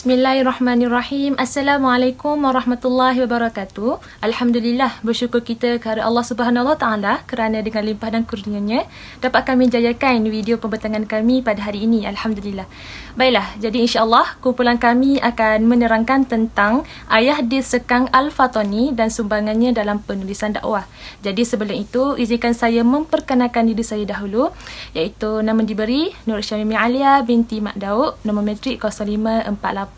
Bismillahirrahmanirrahim. Assalamualaikum warahmatullahi wabarakatuh. Alhamdulillah, bersyukur kita kepada Allah Subhanahu Wa Taala kerana dengan limpah dan kurnianya dapat kami jayakan video pembentangan kami pada hari ini. Alhamdulillah. Baiklah, jadi insya-Allah kumpulan kami akan menerangkan tentang ayah disekang Al-Fatani dan sumbangannya dalam penulisan dakwah. Jadi sebelum itu, izinkan saya memperkenalkan diri saya dahulu, iaitu nama diberi Nur Syamimi Alia binti Mak Daud, nombor matrik 054864.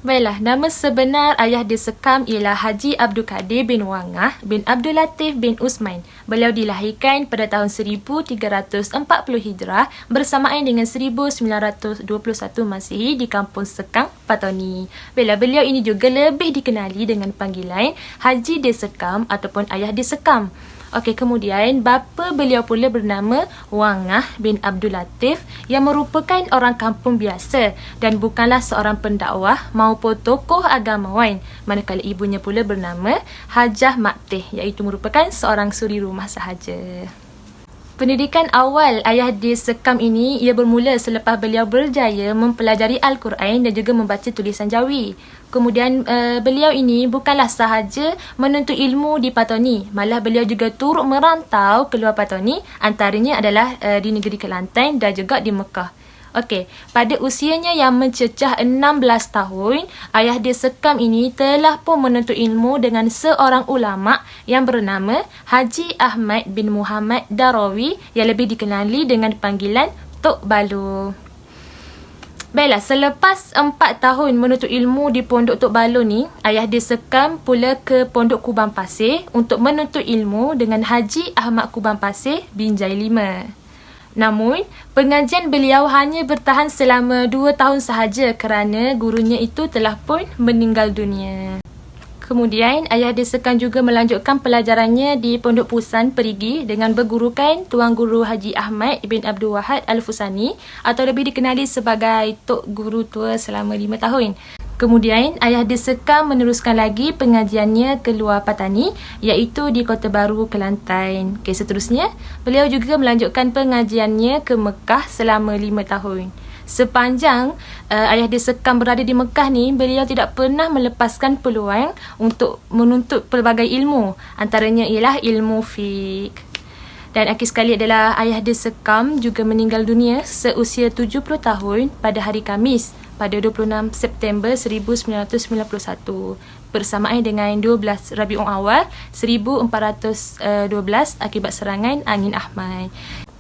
Baiklah, nama sebenar ayah disekam ialah Haji Abdul Kadir bin Wangah bin Abdul Latif bin Usman. Beliau dilahirkan pada tahun 1340 Hijrah bersamaan dengan 1921 Masihi di kampung Sekang, Fatani. Baiklah, beliau ini juga lebih dikenali dengan panggilan Haji Disekam ataupun Ayah Disekam. Okey, kemudian bapa beliau pula bernama Wangah bin Abdul Latif yang merupakan orang kampung biasa dan bukanlah seorang pendakwah maupun tokoh agamawan. Manakala ibunya pula bernama Hajah Maktih, iaitu merupakan seorang suri rumah sahaja. Pendidikan awal ayah disekam ini ia bermula selepas beliau berjaya mempelajari Al-Quran dan juga membaca tulisan Jawi. Kemudian beliau ini bukanlah sahaja menuntut ilmu di Fatani, malah beliau juga turut merantau keluar Fatani, antaranya adalah di negeri Kelantan dan juga di Mekah. Okey, pada usianya yang mencecah 16 tahun, ayah disekam ini telah pun menuntut ilmu dengan seorang ulama yang bernama Haji Ahmad bin Muhammad Darawi yang lebih dikenali dengan panggilan Tok Balu. Baiklah, selepas 4 tahun menuntut ilmu di Pondok Tok Balu ni, ayah disekam pula ke Pondok Kubang Pasir untuk menuntut ilmu dengan Haji Ahmad Kubang Pasir Binjai 5. Namun, pengajian beliau hanya bertahan selama 2 tahun sahaja kerana gurunya itu telah pun meninggal dunia. Kemudian, ayah disekam juga melanjutkan pelajarannya di Pondok Pusan Perigi dengan bergurukan Tuan Guru Haji Ahmad bin Abdul Wahad Al-Fusani atau lebih dikenali sebagai Tok Guru Tua selama 5 tahun. Kemudian, ayah disekam meneruskan lagi pengajiannya ke luar Fatani, iaitu di Kota Baru, Kelantan. Okey, seterusnya, beliau juga melanjutkan pengajiannya ke Mekah selama 5 tahun. Sepanjang ayah disekam berada di Mekah ni, beliau tidak pernah melepaskan peluang untuk menuntut pelbagai ilmu. Antaranya ialah ilmu fiqh. Dan akhir sekali adalah ayah disekam juga meninggal dunia seusia 70 tahun pada hari Khamis pada 26 September 1991 bersamaan dengan 12 Rabiul Awal 1412 akibat serangan angin Ahmad.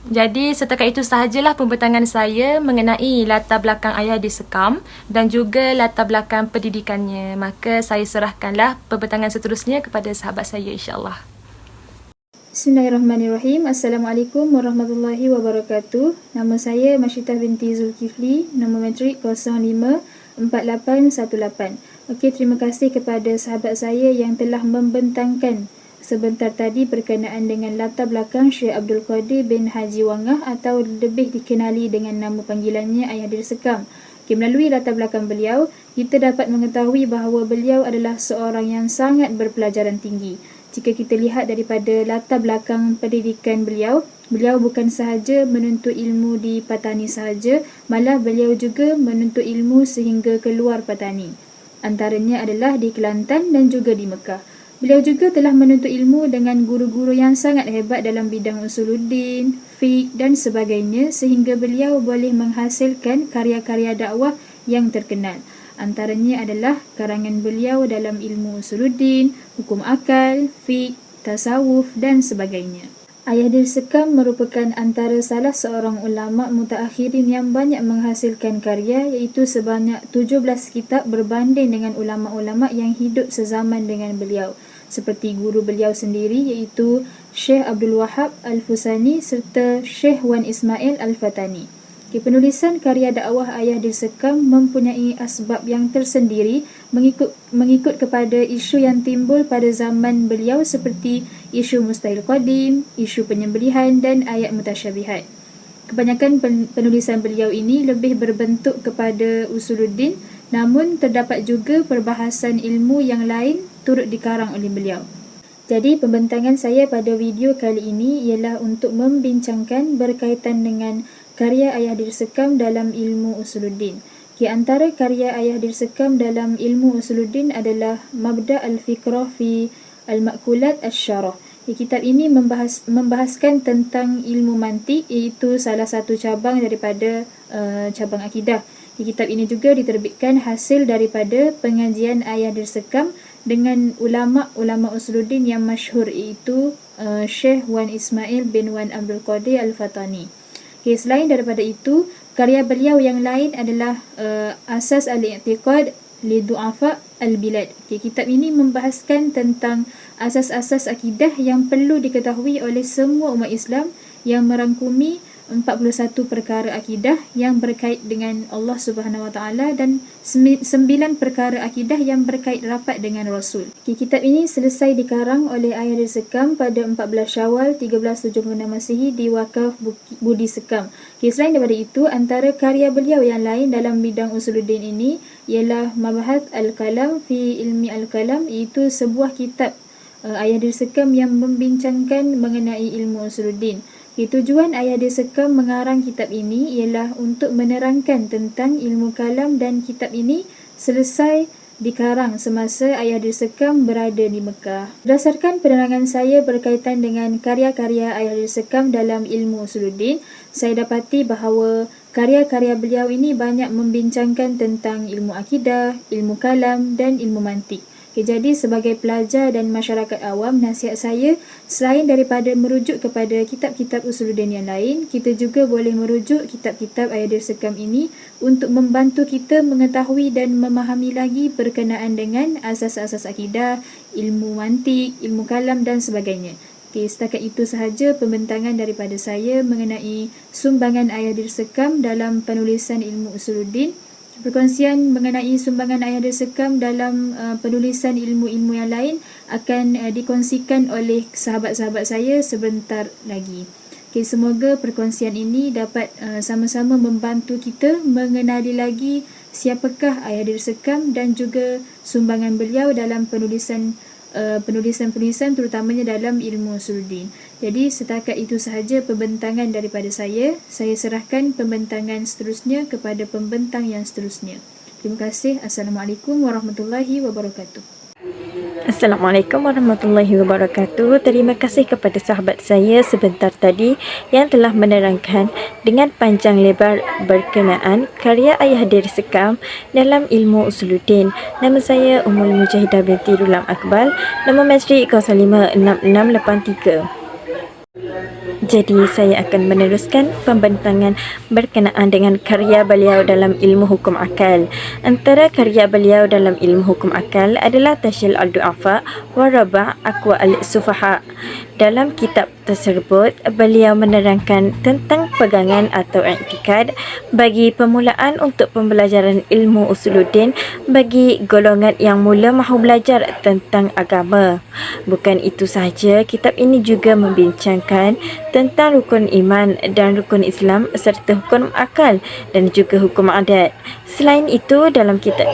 Jadi setakat itu sahajalah pembentangan saya mengenai latar belakang ayah disekam dan juga latar belakang pendidikannya. Maka saya serahkanlah pembentangan seterusnya kepada sahabat saya, insya-Allah. Bismillahirrahmanirrahim. Assalamualaikum warahmatullahi wabarakatuh. Nama saya Masyitah binti Zulkifli, nombor matrik 054818. Okey, terima kasih kepada sahabat saya yang telah membentangkan sebentar tadi berkenaan dengan latar belakang Syekh Abdul Qadir bin Haji Wangah atau lebih dikenali dengan nama panggilannya Ayah Disekam. Okay, melalui latar belakang beliau, kita dapat mengetahui bahawa beliau adalah seorang yang sangat berpelajaran tinggi. Jika kita lihat daripada latar belakang pendidikan beliau, beliau bukan sahaja menuntut ilmu di Fatani sahaja, malah beliau juga menuntut ilmu sehingga keluar Fatani. Antaranya adalah di Kelantan dan juga di Mekah. Beliau juga telah menuntut ilmu dengan guru-guru yang sangat hebat dalam bidang usuluddin, fiqh dan sebagainya sehingga beliau boleh menghasilkan karya-karya dakwah yang terkenal. Antaranya adalah karangan beliau dalam ilmu usuluddin, hukum akal, fiqh, tasawuf dan sebagainya. Ayah Disekam merupakan antara salah seorang ulama' mutaakhirin yang banyak menghasilkan karya, iaitu sebanyak 17 kitab berbanding dengan ulama'-ulama' yang hidup sezaman dengan beliau, seperti guru beliau sendiri iaitu Syekh Abdul Wahab Al-Fusani serta Syekh Wan Ismail Al-Fatani. Penulisan karya dakwah ayah disekam mempunyai asbab yang tersendiri mengikut kepada isu yang timbul pada zaman beliau seperti isu mustahil qadim, isu penyembelihan dan ayat mutasyabihat. Kebanyakan penulisan beliau ini lebih berbentuk kepada usuluddin, namun terdapat juga perbahasan ilmu yang lain turut dikarang oleh beliau. Jadi pembentangan saya pada video kali ini ialah untuk membincangkan berkaitan dengan karya ayah disekam dalam ilmu usuluddin. Antara karya ayah dirsekam dalam ilmu usuluddin adalah Mabda' al-Fikrah fi al-Ma'kulat asy-Syarah. Kitab ini membahaskan tentang ilmu mantik, iaitu salah satu cabang daripada cabang akidah. Kitab ini juga diterbitkan hasil daripada pengajian ayah dirsekam dengan ulama-ulama usuluddin yang masyhur, iaitu Syekh Wan Ismail bin Wan Abdul Qadir Al-Fatani. Selain daripada itu, karya beliau yang lain adalah Asas al-I'tiqad li Du'afa al-Bilad. Kitab ini membahaskan tentang asas-asas akidah yang perlu diketahui oleh semua umat Islam, yang merangkumi 41 perkara akidah yang berkait dengan Allah Subhanahu Wa Taala dan 9 perkara akidah yang berkait rapat dengan Rasul. Kitab ini selesai dikarang oleh ayah dirsekam pada 14 Syawal 1376 Masihi di Wakaf Budi Sekam. Selain daripada itu, antara karya beliau yang lain dalam bidang usuluddin ini ialah Mabhath al-Kalam fi ilmi al-Kalam, iaitu sebuah kitab ayah dirsekam yang membincangkan mengenai ilmu usuluddin. Tujuan ayah dirsekam mengarang kitab ini ialah untuk menerangkan tentang ilmu kalam, dan kitab ini selesai dikarang semasa ayah dirsekam berada di Mekah. Berdasarkan penerangan saya berkaitan dengan karya-karya ayah dirsekam dalam ilmu usuluddin, saya dapati bahawa karya-karya beliau ini banyak membincangkan tentang ilmu akidah, ilmu kalam dan ilmu mantik. Jadi sebagai pelajar dan masyarakat awam, nasihat saya, selain daripada merujuk kepada kitab-kitab usuluddin yang lain, kita juga boleh merujuk kitab-kitab ayah dirsekam ini untuk membantu kita mengetahui dan memahami lagi berkenaan dengan asas-asas akidah, ilmu mantik, ilmu kalam dan sebagainya. Setakat itu sahaja pembentangan daripada saya mengenai sumbangan ayah dirsekam dalam penulisan ilmu usuluddin. Perkongsian mengenai sumbangan ayah dirsekam dalam penulisan ilmu-ilmu yang lain akan dikongsikan oleh sahabat-sahabat saya sebentar lagi. Semoga perkongsian ini dapat sama-sama membantu kita mengenali lagi siapakah ayah dirsekam dan juga sumbangan beliau dalam penulisan terutamanya dalam ilmu usuluddin. Jadi setakat itu sahaja pembentangan daripada saya. Saya serahkan pembentangan seterusnya kepada pembentang yang seterusnya. Terima kasih. Assalamualaikum warahmatullahi wabarakatuh. Assalamualaikum warahmatullahi wabarakatuh. Terima kasih kepada sahabat saya sebentar tadi yang telah menerangkan dengan panjang lebar berkenaan karya ayah dirsekam dalam ilmu usuluddin. Nama saya Ummul Mujahidah binti Rulam Akbar. Nama Mesri 056683. Jadi saya akan meneruskan pembentangan berkenaan dengan karya beliau dalam ilmu hukum akal. Antara karya beliau dalam ilmu hukum akal adalah Tashil al-Du'afa wa Raba' Aqwa al-Sufaha. Dalam kitab tersebut, beliau menerangkan tentang pegangan atau i'tikad bagi permulaan untuk pembelajaran ilmu usuluddin bagi golongan yang mula mahu belajar tentang agama. Bukan itu sahaja, kitab ini juga membincangkan tentang rukun iman dan rukun Islam serta hukum akal dan juga hukum adat. Selain itu, dalam kitab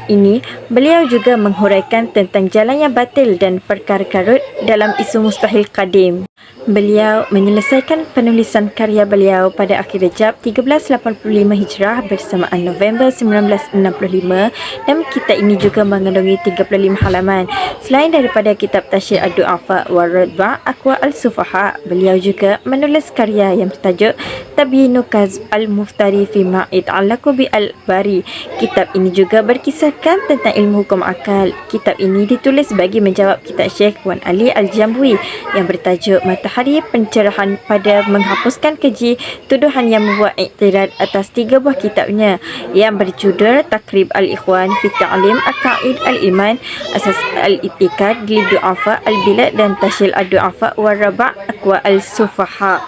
ini beliau juga menghuraikan tentang jalan yang batil dan perkara karut dalam isu mustahil qadim. Beliau menyelesaikan penulisan karya beliau pada akhir Rejab 1385 Hijrah bersamaan November 1965, dan kitab ini juga mengandungi 35 halaman. Selain daripada kitab Tashil al-Du'afa wa Raba' Aqwa al-Sufaha, beliau juga menulis karya yang bertajuk Tabyinu Kazb al-Muftari fi ma yata'allaqu bi al-Bari. Kitab ini juga berkisahkan tentang ilmu hukum akal. Kitab ini ditulis bagi menjawab kitab Syekh Wan Ali Al-Jambui yang bertajuk Matahari Pencerahan pada menghapuskan keji tuduhan yang membuat iktirad atas 3 buah kitabnya yang berjudul Takrib Al-Ikhwan fi Ta'lim Aqaid Al-Iman, Asas Al-I'tikad li Du'afa Al-Bilad dan Tashil Al-Du'afa wa Raba' Aqwa Al-Sufaha.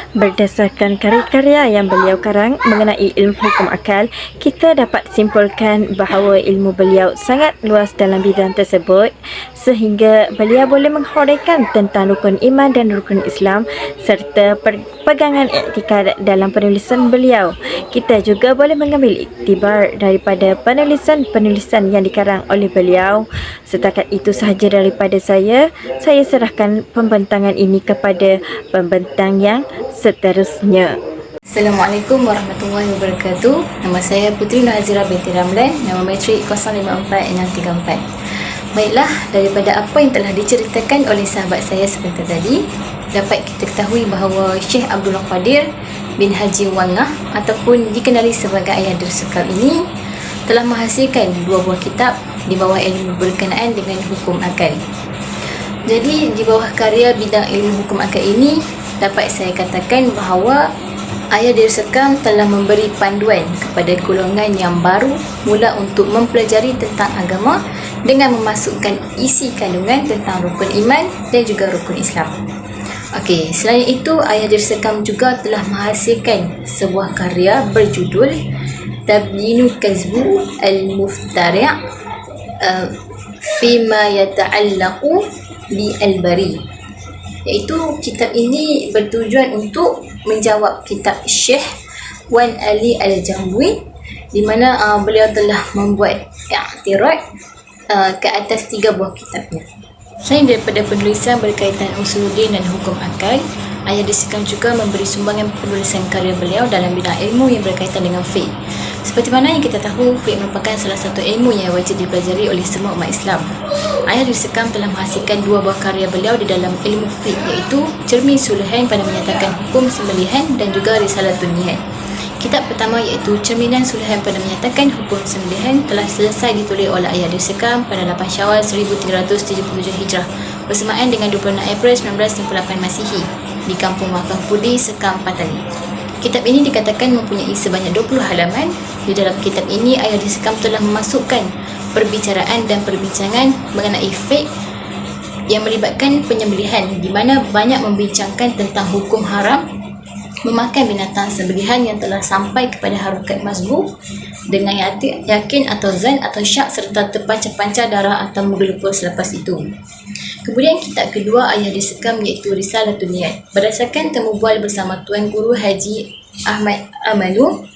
Berdasarkan karya-karya yang beliau karang mengenai ilmu hukum akal, kita dapat simpulkan bahawa ilmu beliau sangat luas dalam bidang tersebut sehingga beliau boleh menghuraikan tentang rukun iman dan rukun Islam serta pegangan i'tikad dalam penulisan beliau. Kita juga boleh mengambil iktibar daripada penulisan-penulisan yang dikarang oleh beliau. Setakat itu sahaja daripada saya serahkan pembentangan ini kepada pembentang yang seterusnya. Assalamualaikum warahmatullahi wabarakatuh. Nama saya Putri Nazira binti Ramlan, nama matrik 054634. Baiklah, daripada apa yang telah diceritakan oleh sahabat saya sebentar tadi, dapat kita ketahui bahawa Syekh Abdul Qadir bin Haji Wangah ataupun dikenali sebagai Ayah Dersekam ini telah menghasilkan 2 buah kitab di bawah ilmu berkenaan dengan hukum akal. Jadi di bawah karya bidang ilmu hukum akal ini dapat saya katakan bahawa Ayah Dersekam telah memberi panduan kepada golongan yang baru mula untuk mempelajari tentang agama dengan memasukkan isi kandungan tentang rukun iman dan juga rukun Islam. Okey, selain itu Ayah Dersekam juga telah menghasilkan sebuah karya berjudul Tabyinu Kazbu Al-Muftari' Fima Yata'allaqu Bi Al-Bari, iaitu kitab ini bertujuan untuk menjawab kitab Syekh Wan Ali Al-Jambui di mana beliau telah membuat i'tirad ke atas 3 buah kitabnya. Selain daripada penulisan berkaitan usuluddin dan hukum akal, Ayah Dersekam juga memberi sumbangan penulisan karya beliau dalam bidang ilmu yang berkaitan dengan fiqh. Seperti mana yang kita tahu, fiqh merupakan salah satu ilmu yang wajib dipelajari oleh semua umat Islam. Ayah Dersekam telah menghasilkan 2 buah karya beliau di dalam ilmu fiqh, iaitu Cermin Suluhan pada menyatakan hukum sembelihan dan juga Risalatun Nihat. Kitab pertama iaitu Cerminan Suluhan pada menyatakan hukum sembelihan telah selesai ditulis oleh Ayah Dersekam pada 8 Syawal 1377 Hijrah bersamaan dengan 26 April 1958 Masihi di Kampung Wakaf Pudi, Sekam, Patani. Kitab ini dikatakan mempunyai sebanyak 20 halaman. Di dalam kitab ini Ayah Dersekam telah memasukkan perbicaraan dan perbincangan mengenai fiqh yang melibatkan penyembelihan, di mana banyak membincangkan tentang hukum haram memakan binatang sembelihan yang telah sampai kepada harokat mazbuh dengan yakin atau zan atau syak serta terpancar-pancar darah atau menggelupur selepas itu. Kemudian kitab kedua Ayah Dersekam iaitu Risalatun Nihat. Berdasarkan temu bual bersama Tuan Guru Haji Ahmad Amalu,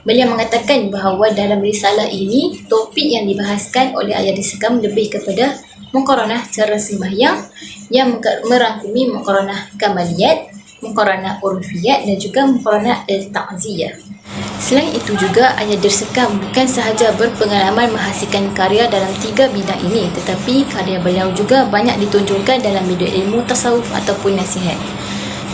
beliau mengatakan bahawa dalam risalah ini topik yang dibahaskan oleh Ayah Dersekam lebih kepada muqaranah cara sembahyang yang merangkumi muqaranah kamaliyat, muqaranah urfiyat dan juga muqaranah al-ta'ziyah. Selain itu juga Ayah Dersekam bukan sahaja berpengalaman menghasilkan karya dalam 3 bidang ini, tetapi karya beliau juga banyak ditunjukkan dalam bidang ilmu tasawuf ataupun nasihat.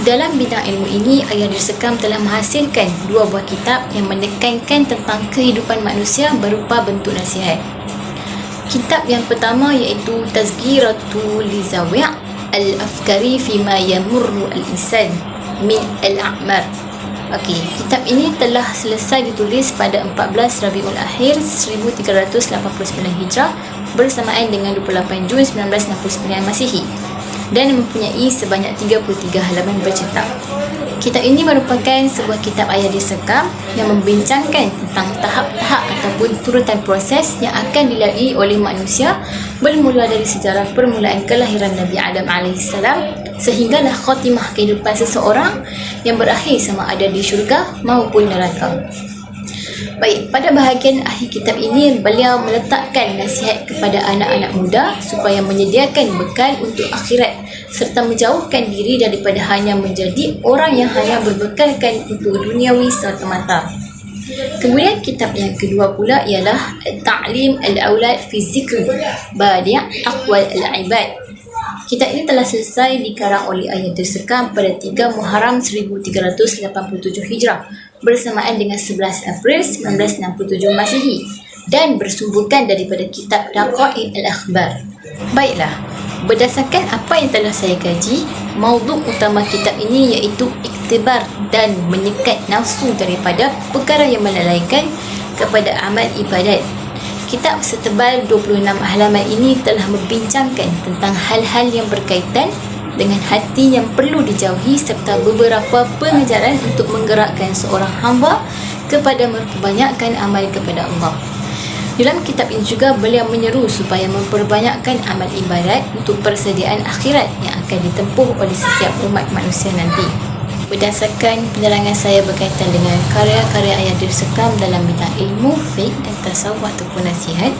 Dalam bidang ilmu ini, Ayah Dersekam telah menghasilkan 2 buah kitab yang menekankan tentang kehidupan manusia berupa bentuk nasihat. Kitab yang pertama iaitu Tazkiratul Lizawi' Al-Afkari Fima Yamurru Al-Insan Min Al-A'mar. Okey, kitab ini telah selesai ditulis pada 14 Rabiul Akhir 1389 Hijrah bersamaan dengan 28 Jun 1969 Masihi dan mempunyai sebanyak 33 halaman bercetak. Kitab ini merupakan sebuah kitab Ayah Dersekam yang membincangkan tentang tahap-tahap ataupun turutan proses yang akan dilalui oleh manusia bermula dari sejarah permulaan kelahiran Nabi Adam AS sehinggalah khatimah kehidupan seseorang yang berakhir sama ada di syurga maupun neraka. Baik, pada bahagian akhir kitab ini beliau meletakkan nasihat kepada anak-anak muda supaya menyediakan bekal untuk akhirat serta menjauhkan diri daripada hanya menjadi orang yang hanya berbekalkan untuk duniawi semata-mata. Kemudian kitab yang kedua pula ialah Ta'lim Al-Aulad fi Zikr Badi' Aqwal Al-Ibad. Kitab ini telah selesai dikarang oleh Ayah Dersekam pada 3 Muharram 1387 Hijrah bersamaan dengan 11 April 1967 Masihi dan bersumberkan daripada kitab Daqa'iq Al-Akhbar. Baiklah, berdasarkan apa yang telah saya kaji, maudhu utama kitab ini iaitu iktibar dan menyekat nafsu daripada perkara yang melalaikan kepada amal ibadat. Kitab setebal 26 halaman ini telah membincangkan tentang hal-hal yang berkaitan dengan hati yang perlu dijauhi serta beberapa pengajaran untuk menggerakkan seorang hamba kepada memperbanyakkan amal kepada Allah. Dalam kitab ini juga beliau menyeru supaya memperbanyakkan amal ibadat untuk persediaan akhirat yang akan ditempuh oleh setiap umat manusia nanti. Berdasarkan penerangan saya berkaitan dengan karya-karya Ayah Dersekam dalam bidang ilmu, fiqh dan tasawuf ataupun nasihat,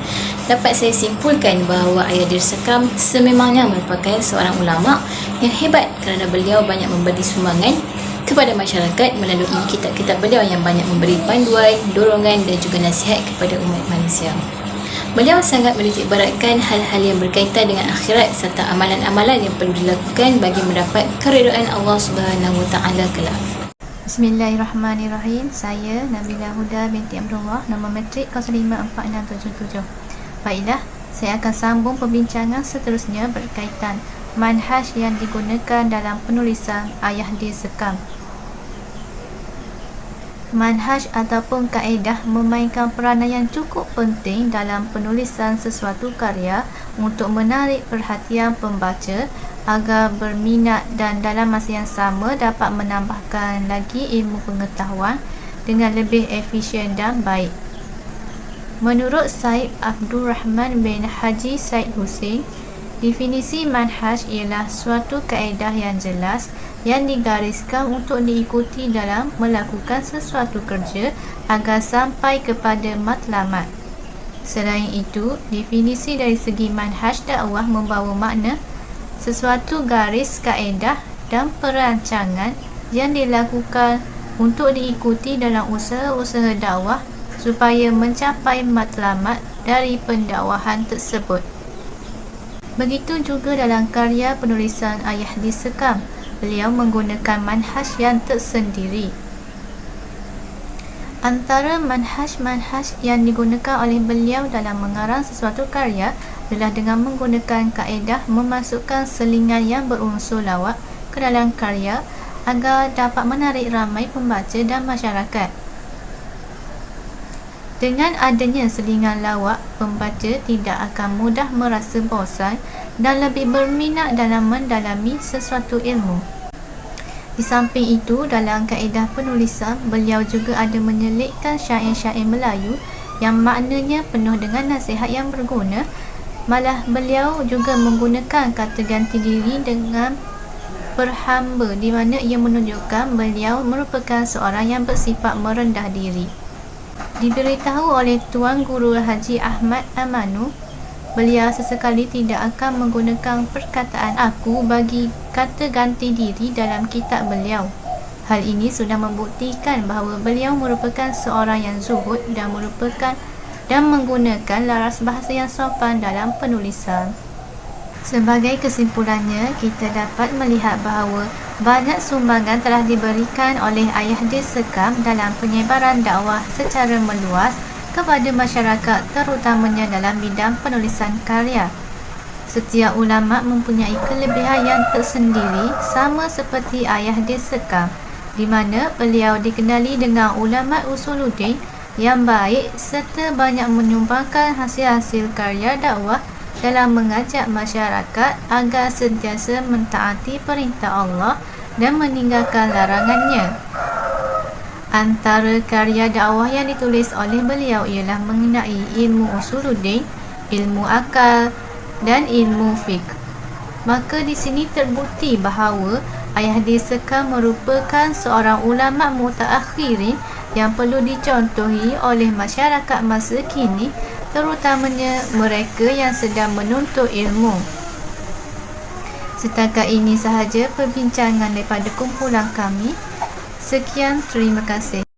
dapat saya simpulkan bahawa Ayah Dersekam sememangnya merupakan seorang ulama yang hebat kerana beliau banyak memberi sumbangan kepada masyarakat melalui kitab-kitab beliau yang banyak memberi panduan, dorongan dan juga nasihat kepada umat manusia. Beliau sangat menitik beratkan hal-hal yang berkaitan dengan akhirat serta amalan-amalan yang perlu dilakukan bagi mendapat keridaan Allah Subhanahu Wa Taala kelak. Bismillahirrahmanirrahim. Saya Nabila Huda binti Abdullah, nombor matrik 054677. Baiklah, saya akan sambung perbincangan seterusnya berkaitan manhaj yang digunakan dalam penulisan ayah di sekam. Manhaj ataupun kaedah memainkan peranan yang cukup penting dalam penulisan sesuatu karya untuk menarik perhatian pembaca agar berminat dan dalam masa yang sama dapat menambahkan lagi ilmu pengetahuan dengan lebih efisien dan baik. Menurut Syed Abdul Rahman bin Haji Syed Hussein, definisi manhaj ialah suatu kaedah yang jelas yang digariskan untuk diikuti dalam melakukan sesuatu kerja agar sampai kepada matlamat. Selain itu, definisi dari segi manhaj dakwah membawa makna sesuatu garis kaedah dan perancangan yang dilakukan untuk diikuti dalam usaha-usaha dakwah supaya mencapai matlamat dari pendakwahan tersebut. Begitu juga dalam karya penulisan ayah di sekam, beliau menggunakan manhaj yang tersendiri. Antara manhaj-manhaj yang digunakan oleh beliau dalam mengarang sesuatu karya adalah dengan menggunakan kaedah memasukkan selingan yang berunsur lawak ke dalam karya agar dapat menarik ramai pembaca dan masyarakat. Dengan adanya selingan lawak, pembaca tidak akan mudah merasa bosan dan lebih berminat dalam mendalami sesuatu ilmu. Di samping itu, dalam kaedah penulisan, beliau juga ada menyelitkan syair-syair Melayu yang maknanya penuh dengan nasihat yang berguna. Malah beliau juga menggunakan kata ganti diri dengan berhamba, di mana ia menunjukkan beliau merupakan seorang yang bersifat merendah diri. Diberitahu oleh Tuan Guru Haji Ahmad Amanu, beliau sesekali tidak akan menggunakan perkataan aku bagi kata ganti diri dalam kitab beliau. Hal ini sudah membuktikan bahawa beliau merupakan seorang yang zuhud dan menggunakan laras bahasa yang sopan dalam penulisan. Sebagai kesimpulannya, kita dapat melihat bahawa banyak sumbangan telah diberikan oleh ayah di sekam dalam penyebaran dakwah secara meluas kepada masyarakat, terutamanya dalam bidang penulisan karya. Setiap ulama mempunyai kelebihan yang tersendiri, sama seperti ayah di sekam, di mana beliau dikenali dengan ulama usuluddin yang baik serta banyak menyumbangkan hasil-hasil karya dakwah dalam mengajak masyarakat agar sentiasa mentaati perintah Allah dan meninggalkan larangannya. Antara karya dakwah yang ditulis oleh beliau ialah mengenai ilmu usuluddin, ilmu akal dan ilmu fiqh. Maka di sini terbukti bahawa ayah di sekam merupakan seorang ulama mutaakhirin yang perlu dicontohi oleh masyarakat masa kini, terutamanya mereka yang sedang menuntut ilmu. Setakat ini sahaja perbincangan daripada kumpulan kami. Sekian, terima kasih.